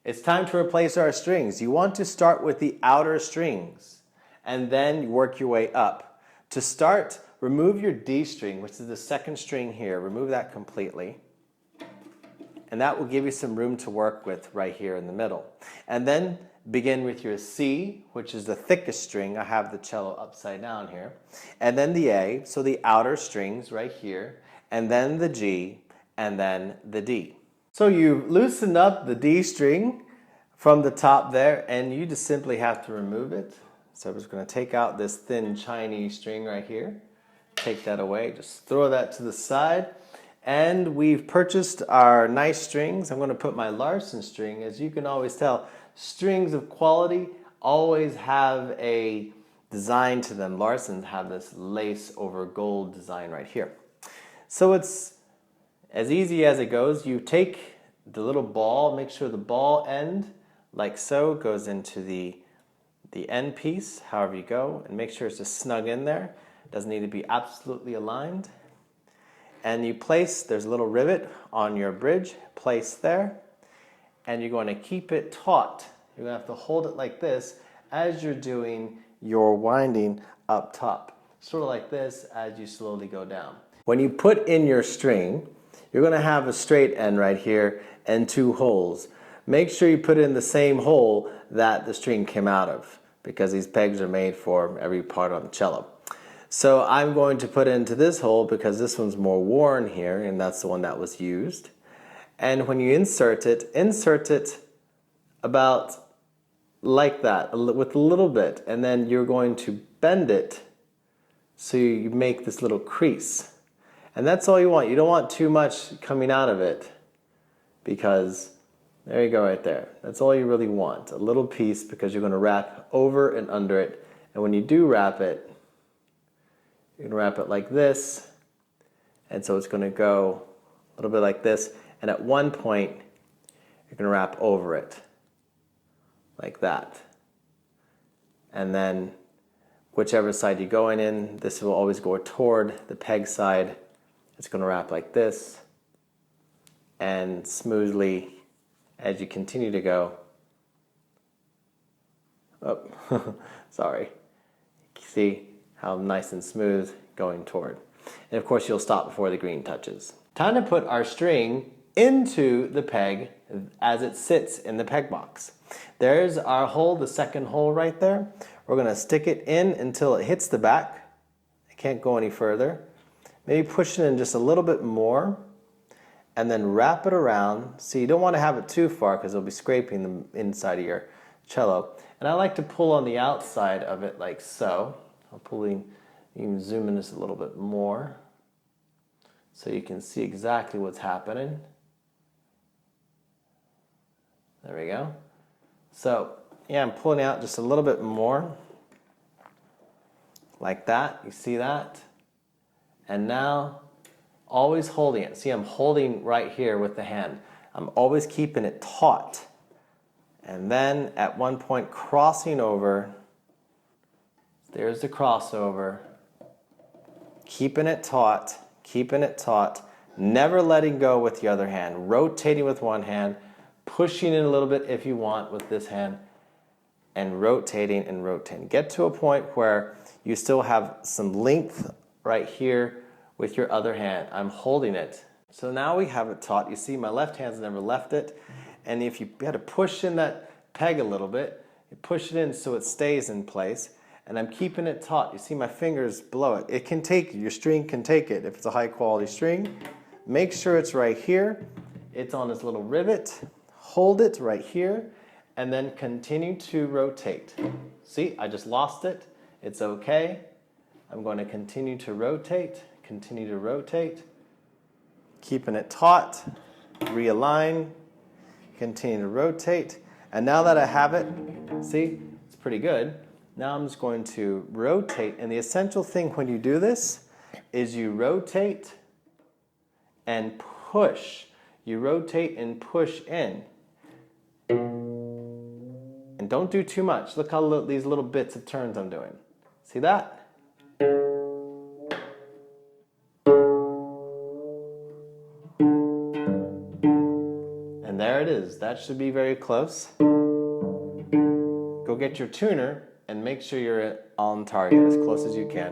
It's time to replace our strings. You want to start with the outer strings and then work your way up. To start, remove your D string, which is the second string here. Remove that completely. And that will give you some room to work with right here in the middle. And then begin with your C, which is the thickest string. I have the cello upside down here. And then the A, so the outer strings right here. And then the G, and then the D. So you've loosened up the D string from the top there, and you just simply have to remove it. So I'm just going to take out this thin Chinese string right here. Take that away, just throw that to the side. And we've purchased our nice strings. I'm going to put my Larson string. As you can always tell, strings of quality always have a design to them. Larsons have this lace over gold design right here. So it's as easy as it goes. You take the little ball, make sure the ball end, like so, goes into the end piece, however you go, and make sure it's just snug in there. It doesn't need to be absolutely aligned. And you place, there's a little rivet on your bridge, place there, and you're going to keep it taut. You're going to have to hold it like this as you're doing your winding up top. Sort of like this as you slowly go down. When you put in your string, you're going to have a straight end right here and two holes. Make sure you put it in the same hole that the string came out of, because these pegs are made for every part on the cello. So I'm going to put it into this hole because this one's more worn here, and that's the one that was used. And when you insert it about like that, with a little bit, and then you're going to bend it so you make this little crease. And that's all you want. You don't want too much coming out of it, because there you go right there. That's all you really want, a little piece, because you're going to wrap over and under it. And when you do wrap it, you're going to wrap it like this. And so it's going to go a little bit like this. And at one point, you're going to wrap over it like that. And then whichever side you're going in, this will always go toward the peg side. It's going to wrap like this, and smoothly, as you continue to go, oh, sorry, see how nice and smooth going toward. And of course you'll stop before the green touches. Time to put our string into the peg as it sits in the peg box. There's our hole, the second hole right there. We're going to stick it in until it hits the back. It can't go any further. Maybe push it in just a little bit more, and then wrap it around. So you don't want to have it too far because it'll be scraping the inside of your cello. And I like to pull on the outside of it like so. I'll pull in, you can zoom in this a little bit more so you can see exactly what's happening. There we go. So yeah, I'm pulling out just a little bit more like that. You see that? And now, always holding it. See, I'm holding right here with the hand. I'm always keeping it taut. And then at one point crossing over. There's the crossover. Keeping it taut, never letting go with the other hand, rotating with one hand, pushing in a little bit if you want with this hand, and rotating and rotating. Get to a point where you still have some length right here with your other hand. I'm holding it. So now we have it taut. You see my left hand's never left it. And if you had to push in that peg a little bit, you push it in so it stays in place. And I'm keeping it taut. You see my fingers below it. It can take, your string can take it if it's a high quality string. Make sure it's right here. It's on this little rivet. Hold it right here. And then continue to rotate. See, I just lost it. It's okay. I'm going to continue to rotate, keeping it taut, realign, continue to rotate. And now that I have it, see, it's pretty good. Now I'm just going to rotate. And the essential thing when you do this is you rotate and push. You rotate and push in. And don't do too much. Look how these little bits of turns I'm doing. See that? And there it is. is. That should be very close. Go get your tuner and make sure you're on target as close as you can.